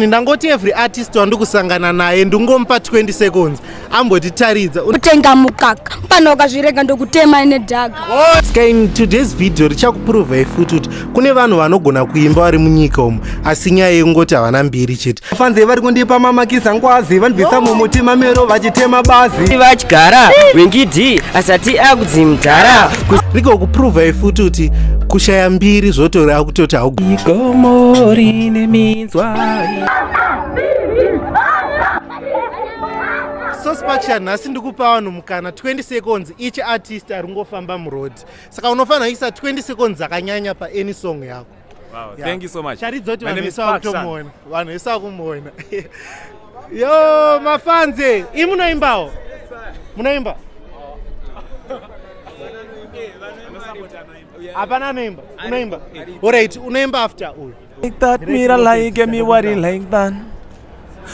Ndangoti every artist wandikusangana naye ndingomupa 20 seconds ambotitaridza kutenga mukaka pano ukazvirega ndokutema nedhaga. In today's video richakuprova ifuti kuti kune vanhu vanogona kuimba vari munyika umu asi nyaya yekungoti havana mbiri chete. Vafanzi vari kundipa mamakisa ngwazi vanibvisa mumutima mero vachitema bazi vachigara wengidhi asati akudzimudhara riko kuprova ifuti kuti kushaya mbiri zvotoreva kutoti igomori neminzwa. Sospacha nhasi ndikupa vanhu mukana 20 seconds each artist ari ngofamba muroad. Saka unofanira kuisa 20 seconds dzakanyanya pa any song yako. Wow, thank you so much. Charidzoti vanhu vese vakutomuona. Vanhu vese vakumuona. Yo, mafanze, munoimbawo? Munoimba? Hapana anoimba? Unoimba? Alright, unoimba after uyu. Like that, mirror like, get me worry like that.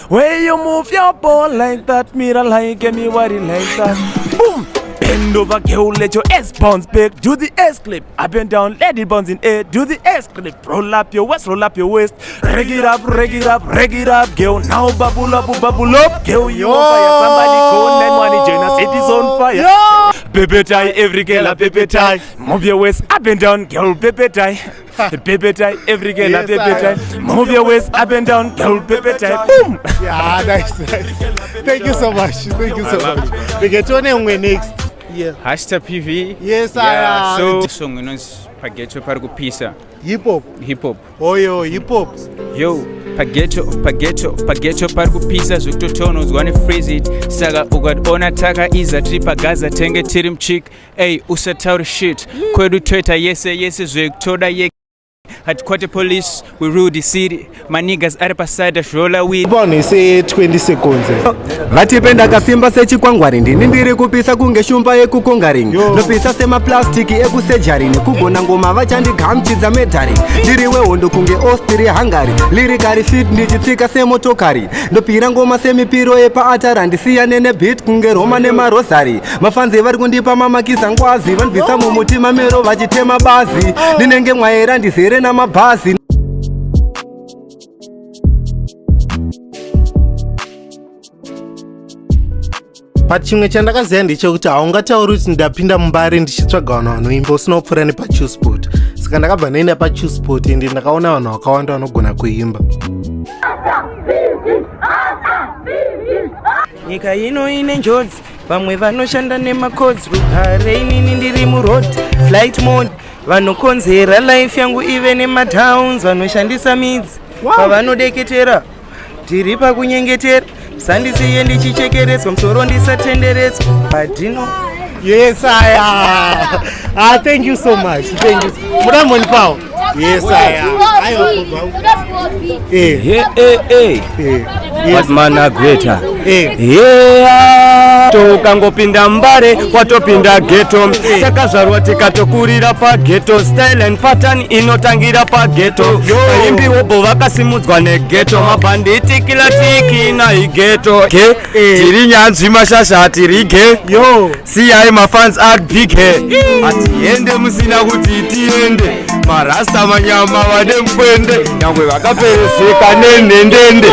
When you move your ball like that, mirror like, get me worry like that. Boom! Bend over, girl, let your ass bounce back. Do the ass clip, up and down, let it bounce in air. Do the ass clip, roll up your waist, roll up your waist. Reg it up, reg it up, reg it up, girl. Now bubble up, girl, you on fire. Somebody call 911, join us, it is on fire. Baby tie, every girl a baby tie. Move your waist up and down, girl, baby tie. Baby tie, every girl a baby tie. Move your waist up and down, girl, baby tie. Boom! Yeah, nice. Thank you so much. Thank you so much. Paghetto next. Yeah. Hasta PV. Yes, yeah, so song inonzi Paghetto pari kupisa. Hip hop. Hip hop. Oh yo, hip hop. Yo, Paghetto pari kupisa zvekutotononzwa nephrase it. Saka ukationa takaiza tiri pagaza tenge tiri mchik. Ey, usataure shit. Kwedu toita yese zvekutoda ye. Hatikwate police, we rule the city. My niggas ari paside roller weed. Bone say 20 seconds. Vatipe Ndakafamba sechikwangwari ndini ndiri kupisa kunge shumba yekukongaring ndopisa semaplastiki ekusejarini kugona ngoma vachandigamuchidza medhari ndiri wehondo kunge Austria Hungary lirikari fit ndichitsvika semotokari ndopira ngoma semipiro yepaatara ndisiyane nebit kunge Roma nemarosari mafanzi vari kundipa mamakisa ngwazi vanibvisa mumutima mero vachitema bazi ndinenge mwaera ndizere namabhazi. But chimwe chandakaziva ndechekuti haungatauri kuti ndapinda mumbare ndichitsvaga vanhu vanoimba usina kupfuura nepaChusport. Saka ndakabva ndaenda paChusport ende ndakaona vanhu vakawanda vanogona kuimba. Nyika ino ine njodzi, vamwe vanoshanda nemakodzi, rugare inini ndiri muroad, flight mode, vanokonzera life yangu ive nematowns, vanoshandisa midzi, pavanodeketera, tiri pakunyengetera. Sandisiye ndichichekeretswa musoro ndisatenderetswa padino. Yes, thank you so much. Thank you. Mudamboni pawo. Yes, What man a greater. Yeah. Tokangopinda mbare watopinda ghetto. Takazvarwa tikatokurira paghetto. Style and pattern inotangira paghetto. Vaimbi wobo vakasimudzwa neghetto. Mabanditi kila tiki na ighetto. Tiri nyanzvi mashasha tirige. Siyai mafans are big hair. Atiende musina kuti tiende. Marasta manyama vane mkwende. Nyangwe vakaperezeka nenhendende.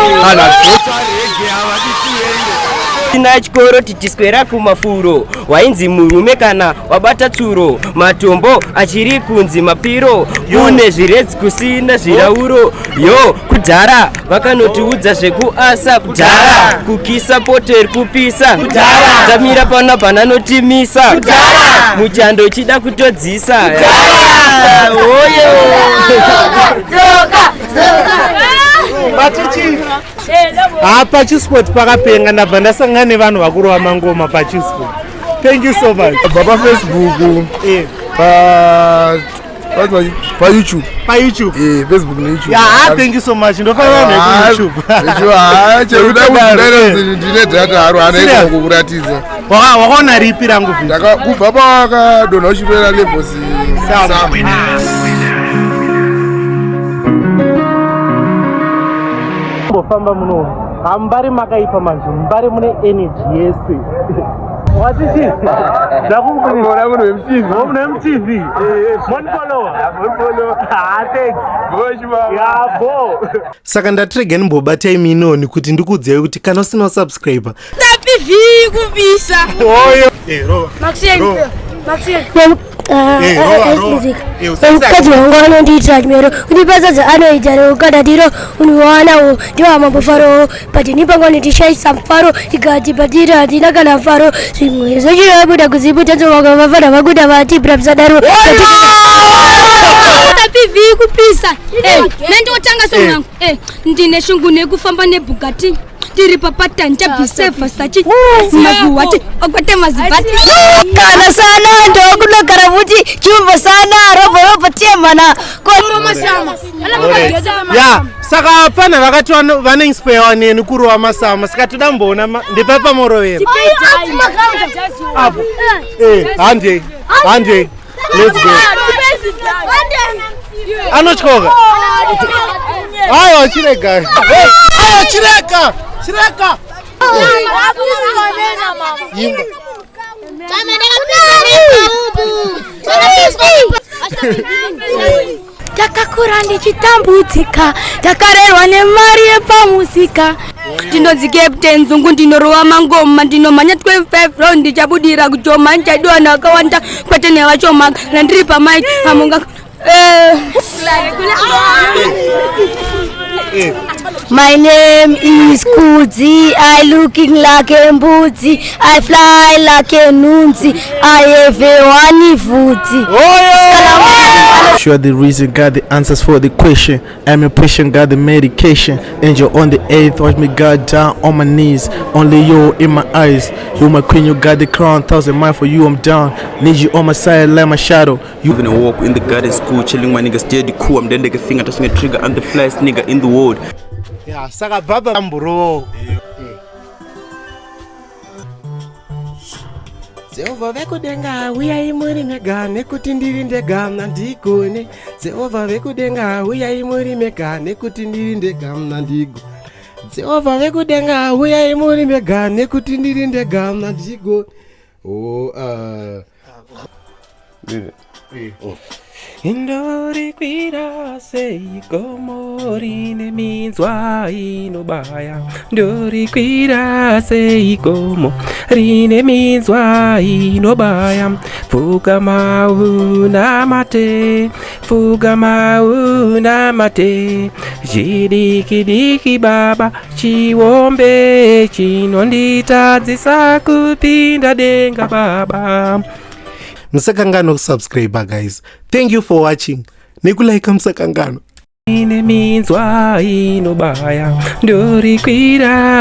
Tina chikoro titiswera kumafuro wainzi murume kana wabata tsuro matombo achiri kunzi mapiro une zviredzi kusina zvirauro yo kudhara vakanotiudza zvekuasa kudhara kukisa poteri kupisa kudhara tamira pana bananotimisa kudhara muchando chida kutodzisa oyo paChusport pakapenga ndabva ndasangana nevanhu vakurova mangoma paChusport. Thank you so much. Baba Facebook, YouTube. Facebook na YouTube. Yeah, thank you so much. Ndofana na YouTube. Ndine data haro anaita kukuratidza. Wakaona ripi rangu vhiki? Ndakubva pakadonha uchipera levels 7. Famba muno hambari makaipa manje mbari mune energy yese Watichi. Ndakubvunza kuti weMTV. MTV. Monfollow. Thanks. Yabo. Saka ndatirege nimbobatai minoni kuti ndikudzei kuti kana usina subscriber. TV kubisa. Oyo. Maxine. Mukadzi wangu anondiitira chimero kundipazadza anoita ukadatiro uniwanawo ndiwo amambofaro pati nipangwani tishaisa mfaro tikati patiri hatina kana mfaro zvimwe zvochirabuda kuziputanzovaka vafana vakuda vatibra msadaro TV kupisa. Nendotanga sonangu. Ndine shungu nekufamba nebugati. Tiri papata njabiseva sachi maguwati okwate mazibati kana sana ndokunogara futi chumbo sana robo temana masama ya saka pana vakati vaneinspire neni kurowa masama saka toda mbona ndipepa morovera apo hande let's go anotyoka ayo chirega ayo chireka Yimba. Takakura ndichitambudzika takarerwa nemari yepamusika ndinonzi Captain Zungu ndinorowa mangoma ndinomhanya 25 round ndichabudira kuchoma ndichadiwa nakawanda kwete nevachoma randiri pamike amunga My name is Kudzi, I looking like a mbudzi, I fly like a nunzi, I have a one footy. Sure the reason, got the answers for the question. I'm a patient, got the medication. Angel on the 8th, watch me God down on my knees. Only you in my eyes. You my queen, you got the crown. 1,000 miles for you, I'm down. Need you on my side like my shadow. You gonna walk in the garden school, chilling my niggas steady cool. I'm then take a finger, touching a trigger. I'm the flyest nigga in the world. Yeah, saka baba mburo. Jehova vekudenga uyai muri mega nekuti ndiri ndega mnandigone. Jehova vekudenga uyai muri mega nekuti ndiri ndega mnandigo. Jehova vekudenga uyai muri mega nekuti ndiri ndega mnandigo. Indori kwira seikomo rine minzwa inobaya. Ndori kwira seikomo rine minzwa inobaya. Fuga mauna mate Jidiki baba chiwombe chinonditadzisa kupinda denga baba. Musakangano subscribe guys. Thank you for watching. Nikulike musakangano. Ine minzwa inobaya. Ndori kwira